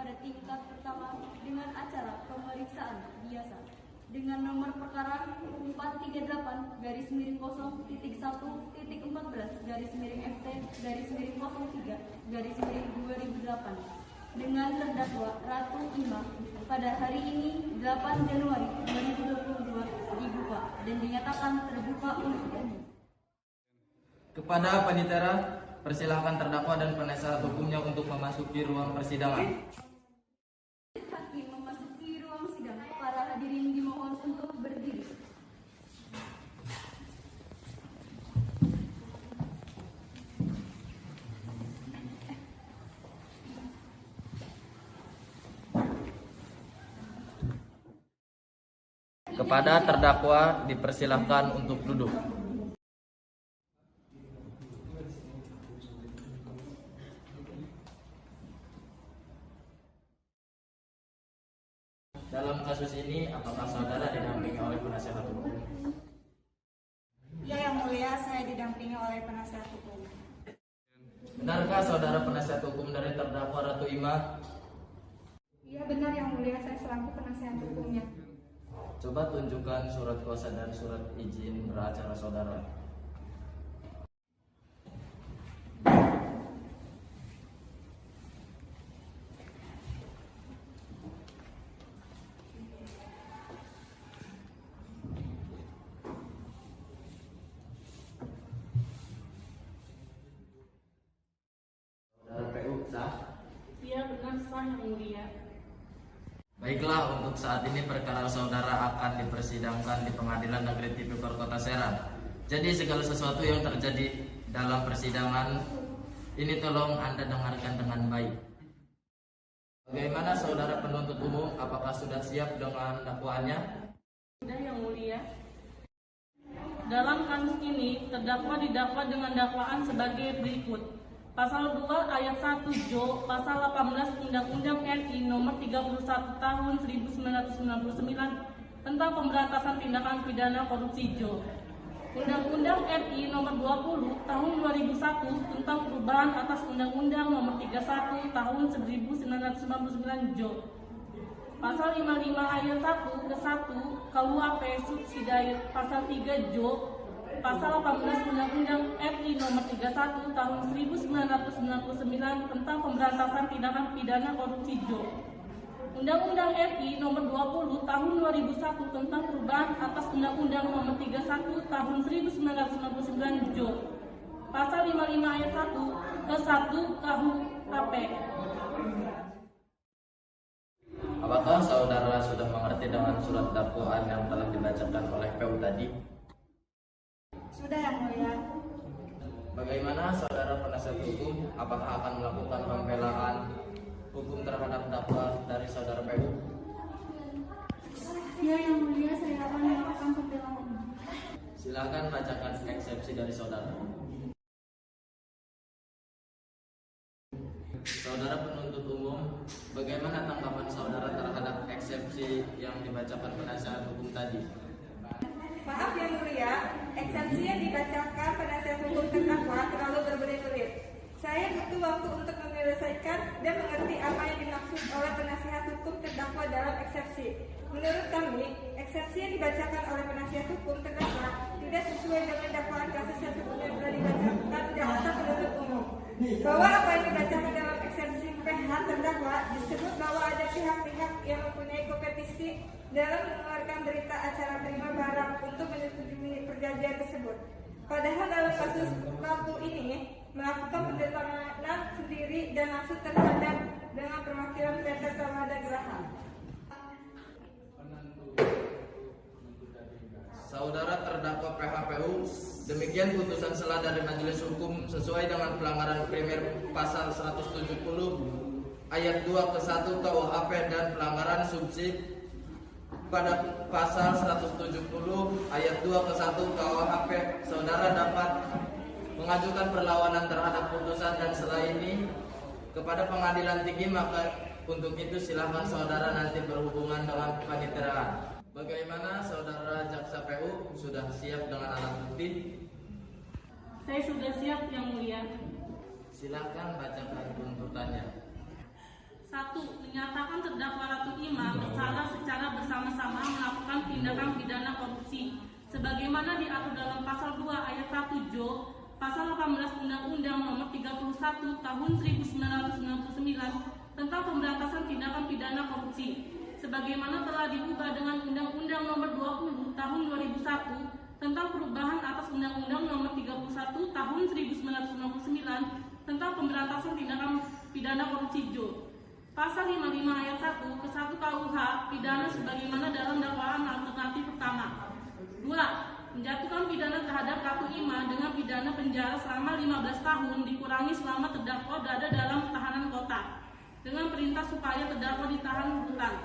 pada tingkat pertama dengan acara pemeriksaan biasa dengan nomor perkara 438-14-FT-03-2008 dengan terdakwa Ratu Ima pada hari ini 8 Januari 2022 dibuka dan dinyatakan terbuka untuk umum. Kepada Panitera, persilahkan terdakwa dan penasihat hukumnya untuk memasuki ruang persidangan. Hakim memasuki ruang sidang. Para hadirin dimohon untuk berdiri. Kepada terdakwa dipersilahkan untuk duduk. Dalam kasus ini, apakah saudara didampingi oleh penasihat hukum? Ya, Yang Mulia, saya didampingi oleh penasihat hukum. Benarkah saudara penasihat hukum dari terdakwa Ratu Ima? Iya benar Yang Mulia, saya selaku penasihat hukumnya. Coba tunjukkan surat kuasa dan surat izin beracara saudara. Iya benar sah Yang Mulia. Baiklah, untuk saat ini perkara saudara akan dipersidangkan di Pengadilan Negeri Tipikor Kota Serang. Jadi segala sesuatu yang terjadi dalam persidangan ini tolong Anda dengarkan dengan baik. Bagaimana saudara penuntut umum, apakah sudah siap dengan dakwaannya? Sudah Yang Mulia. Dalam kasus ini, terdakwa didakwa dengan dakwaan sebagai berikut. Pasal 2 ayat 1 Jo, pasal 18 Undang-Undang RI nomor 31 tahun 1999 tentang pemberantasan tindakan pidana korupsi Jo. Undang-Undang RI nomor 20 tahun 2001 tentang perubahan atas Undang-Undang nomor 31 tahun 1999 Jo. Pasal 55 ayat 1 ke 1 KUHP subsidiary pasal 3 Jo. Pasal 18 Undang-Undang RI nomor 31 tahun 1999 tentang pemberantasan tindakan pidana korupsi Jo. Undang-Undang RI nomor 20 tahun 2001 tentang perubahan atas Undang-Undang nomor 31 tahun 1999 Jo. Pasal 55 ayat 1 ke 1 KUHP. Apakah saudara sudah mengerti dengan surat dakwaan yang telah dibacakan oleh PU tadi? Sudah Yang Mulia. Bagaimana saudara penasihat hukum, apakah akan melakukan pembelaan hukum terhadap dakwa dari saudara PU? Ya Yang Mulia, saya akan melakukan pembelaan. Silakan bacakan eksepsi dari saudara. Saudara penuntut umum, bagaimana tanggapan saudara terhadap eksepsi yang dibacakan penasihat hukum tadi? Maaf Yang Mulia, eksepsi yang dibacakan penasihat hukum terdakwa terlalu berbelit-belit. Saya butuh waktu untuk menyelesaikan dan mengerti apa yang dimaksud oleh penasihat hukum terdakwa dalam eksepsi. Menurut kami, eksepsi yang dibacakan oleh penasihat hukum terdakwa tidak sesuai dengan dakwaan kasus yang sebelumnya telah dibacakan jaksa penuntut umum. Bahwa apa yang dibacakan dalam eksepsi PH terdakwa disebut bahwa ada pihak-pihak yang mempunyai kompetisi dalam mengeluarkan berita acara terima barang untuk menyetujui perjanjian tersebut. Padahal dalam kasus Ratu ini melakukan pendatanganan sendiri dan langsung terhadap dengan perwakilan PT Samada Graha. Saudara terdakwa PHPU, demikian putusan sela dari Majelis Hukum sesuai dengan pelanggaran primer pasal 170 ayat 2 ke 1 KUHP dan pelanggaran subsidi pada pasal 170 ayat 2 ke 1 KUHP. Saudara dapat mengajukan perlawanan terhadap putusan dan setelah ini kepada pengadilan tinggi, maka untuk itu silakan saudara nanti berhubungan dengan paniteraan. Bagaimana saudara jaksa PU, sudah siap dengan alat bukti? Saya sudah siap Yang Mulia. Silakan bacakan tuntutannya. 1. Menyatakan terdakwa Ratu Ima bersalah secara bersama-sama melakukan tindakan pidana korupsi sebagaimana diatur dalam pasal 2 ayat 1 Jo, pasal 18 Undang-Undang Nomor 31 Tahun 1999 tentang pemberantasan tindakan pidana korupsi sebagaimana telah diubah dengan Undang-Undang Nomor 20 Tahun 2001 tentang perubahan atas Undang-Undang Nomor 31 Tahun 1999 tentang pemberantasan tindakan pidana korupsi Jo. Pasal 55 ayat 1 ke 1 KUH pidana sebagaimana dalam dakwaan alternatif pertama. 2. Menjatuhkan pidana terhadap Ratu Ima dengan pidana penjara selama 15 tahun dikurangi selama terdakwa berada dalam tahanan kota dengan perintah supaya terdakwa ditahan rutan.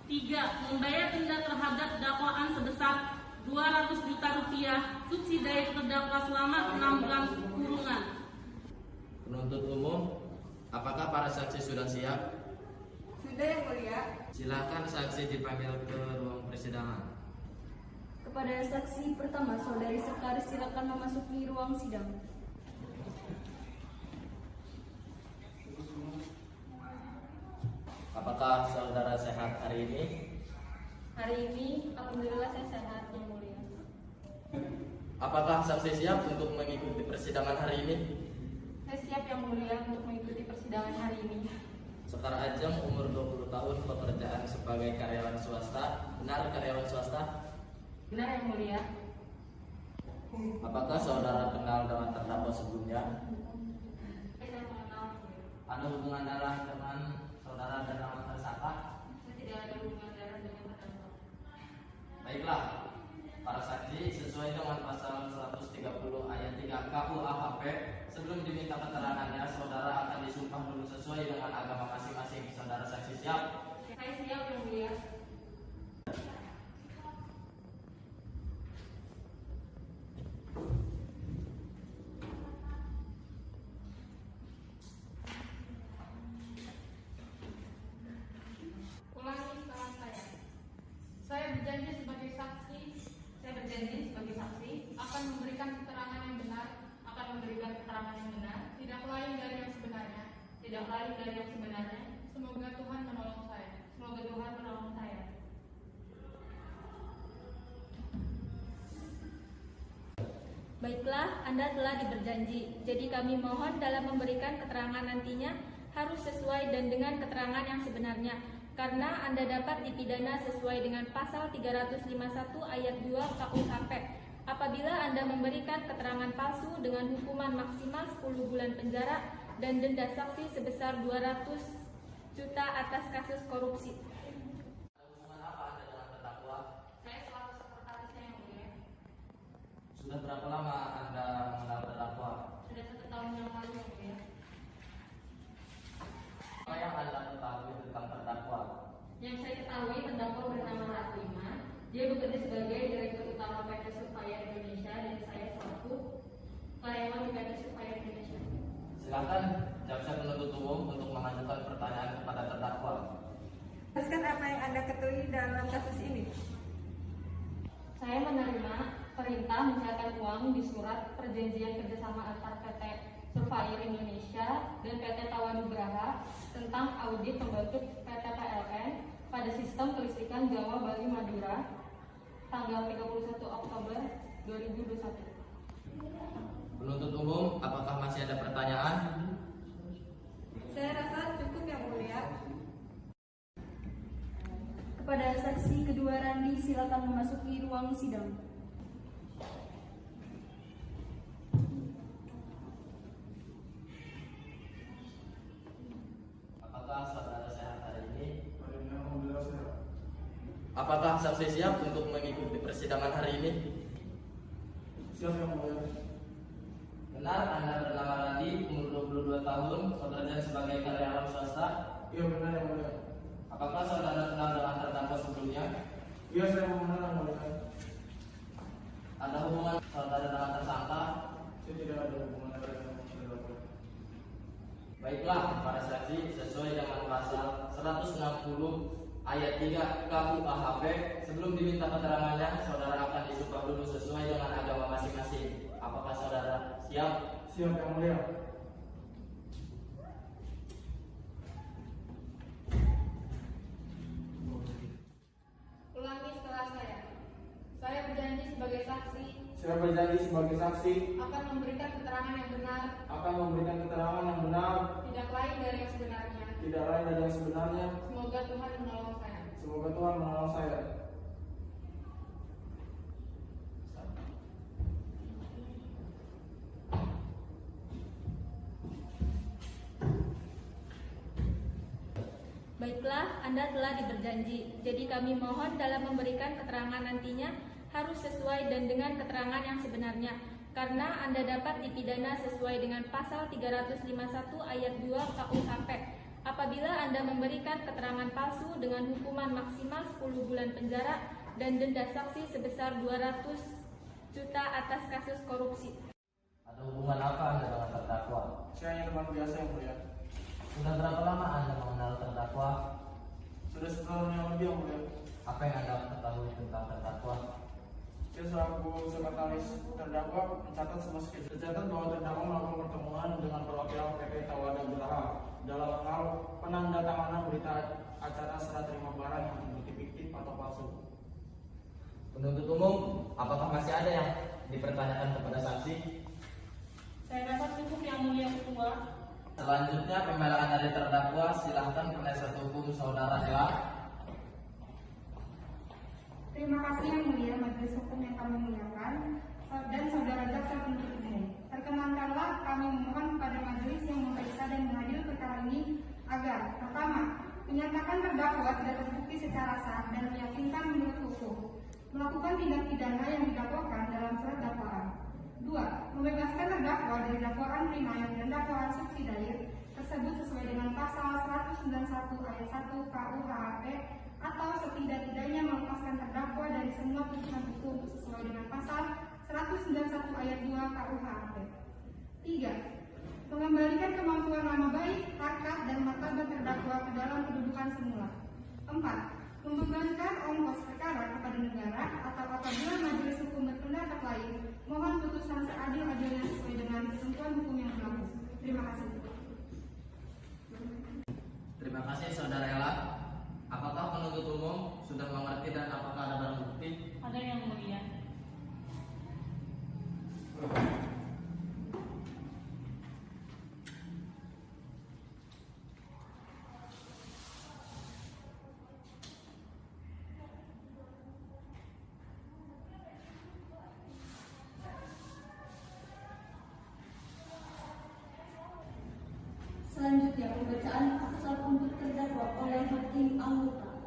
3. Membayar denda terhadap dakwaan sebesar 200 juta rupiah subsidi terdakwa selama 6 bulan kurungan. Penuntut umum, apakah para saksi sudah siap? Sudah yang mulia. Silakan saksi dipanggil ke ruang persidangan. Kepada saksi pertama, Saudari Sekaris, silakan memasuki ruang sidang. Apakah saudara sehat hari ini? Hari ini, alhamdulillah saya sehat, yang mulia. Apakah saksi siap untuk mengikuti persidangan hari ini? Saya siap, yang mulia, untuk mengikuti persidangan hari ini. Sekar Ajeng, umur 20 tahun, pekerjaan sebagai karyawan swasta. Benar karyawan swasta? Benar, yang mulia. Apakah saudara kenal dengan terdakwa sebelumnya? Saya mengenal. Ada hubungan darah dengan saudara dan nama tersangka? Saya tidak ada hubungan darah dengan terdakwa. Baiklah, para saksi sesuai dengan pasal 130 ayat 3 KUHP, sebelum diminta keterangannya, saudara akan disumpah dulu sesuai dengan agama masing-masing. Saudara saksi siap? Saya siap, yang mulia. Ulangi setelah saya. Saya berjanji sebagai saksi akan memberikan keterangan yang benar, tidak lain dari yang sebenarnya. Semoga Tuhan menolong saya. Baiklah, Anda telah diberjanji. Jadi kami mohon dalam memberikan keterangan nantinya harus sesuai dan dengan keterangan yang sebenarnya. Karena Anda dapat dipidana sesuai dengan pasal 351 ayat 2 KUHP apabila Anda memberikan keterangan palsu dengan hukuman maksimal 10 bulan penjara dan denda saksi sebesar 200 juta atas kasus korupsi. Hubungan apa Anda dengan terdakwa? Saya selaku sekretarisnya yang mulia. Sudah berapa lama Anda mengenal terdakwa? Sudah 1 tahun yang lalu yang mulia. Apa yang Anda ketahui tentang terdakwa? Yang saya ketahui terdakwa bernama Ratu Ima. Dia bekerja sebagai Direktur Utama PT Surveyor Indonesia dan saya selaku karyawan di PT Surveyor Indonesia. Silakan jaksa penuntut umum untuk mengajukan pertanyaan kepada terdakwa. Jelaskan apa yang Anda ketahui dalam kasus ini. Saya menerima perintah mencairkan uang di surat perjanjian kerjasama antar PT Surveyor Indonesia dan PT Tawanugraha tentang audit pembentuk PT PLN pada sistem kelistrikan Jawa Bali Madura tanggal 31 Oktober 2021. Penuntut umum, apakah masih ada pertanyaan? Saya rasa cukup yang mulia. Kepada saksi kedua Randi, silakan memasuki ruang sidang. Apakah saudara sehat hari ini? Apakah saksi siap untuk mengikuti persidangan hari ini? Siap yang mulia. Benar Anda bernama Randi, umur 22 tahun, bekerja sebagai karyawan swasta? Iya benar yang mulia. Apakah saudara kenal dengan terdakwa sebelumnya? Iya saya mengenal yang mulia. Ada hubungan saudara dengan tersangka? Saya tidak ada hubungan dengan terdakwa. Baiklah, para saksi sesuai dengan pasal 160 ayat 3 KUHP, sebelum diminta keterangannya, saudara akan disumpah dulu sesuai dengan agama masing-masing. Apakah saudara siap? Siap yang mulia. sebagai saksi akan memberikan keterangan yang benar, tidak lain dari yang sebenarnya. Semoga Tuhan menolong saya. Baiklah, Anda telah diberjanji. Jadi kami mohon dalam memberikan keterangan nantinya harus sesuai dan dengan keterangan yang sebenarnya. Karena Anda dapat dipidana sesuai dengan pasal 351 ayat 2 KUHP. Apabila Anda memberikan keterangan palsu dengan hukuman maksimal 10 bulan penjara dan denda saksi sebesar 200 juta atas kasus korupsi. Ada hubungan apa Anda dengan terdakwa? Saya hanya teman biasa yang mulia. Sudah berapa lama Anda mengenal terdakwa? Sudah setahun yang lebih yang mulia. Apa yang Anda ketahui tentang terdakwa? Saya selaku sekretaris terdakwa mencatat bahwa terdakwa melakukan pertemuan dengan perwakilan PT Tawada Geraha dalam hal penandatanganan berita acara serah terima barang yang terbukti fiktif atau palsu. Penuntut umum, apakah masih ada yang dipertanyakan kepada saksi? Saya rasa cukup yang mulia ketua. Selanjutnya pembelaan dari terdakwa, silahkan penasihat hukum saudara Ella. Terima kasih yang mulia majelis hukum yang kami muliakan dan saudara jaksa penuntut umum. Perkenankanlah kami memohon kepada majelis yang memeriksa dan mengadil perkara ini agar pertama, menyatakan terdakwa tidak terbukti secara sah dan meyakinkan menurut hukum melakukan tindak pidana yang didakwakan dalam surat dakwaan. 2. Membebaskan terdakwa dari dakwaan primair dan dakwaan subsidiar tersebut sesuai dengan pasal 191 ayat 1 KUHP atau setidak-tidaknya melepaskan terdakwa dari semua putusan hukum sesuai dengan pasal 191 ayat 2 KUHP. 3. Mengembalikan kemampuan nama baik, harkat, dan martabat terdakwa ke dalam kedudukan semula. 4. Membebankan ongkos perkara kepada negara atau apabila majelis hukum berpendapat lain, mohon putusan seadil-adilnya sesuai dengan ketentuan hukum yang berlaku. Terima kasih. Terima kasih saudara Ella. Apakah penuntut umum sudah mengerti dan apakah ada barang bukti? Ada yang mulia. Selanjutnya, pembacaan pasal untuk terdakwa oleh hakim anggota.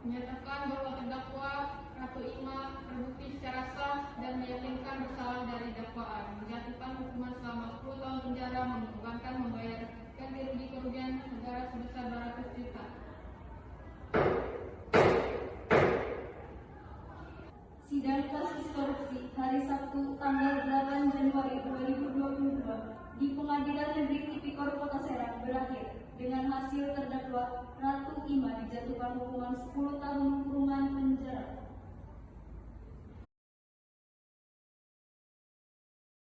Menyatakan bahwa terdakwa Ratu Ima terbukti secara sah dan meyakinkan bersalah dari dakwaan, menjatuhkan hukuman selama 10 tahun penjara, membebankan membayar ganti rugi kerugian negara sebesar 200 juta. Sidang kasus korupsi hari Sabtu tanggal 8 Januari 2022 di Pengadilan Negeri Tipikor Kota Serang berakhir dengan hasil terdakwa Ratu Ima dijatuhkan hukuman 10 tahun kurungan penjara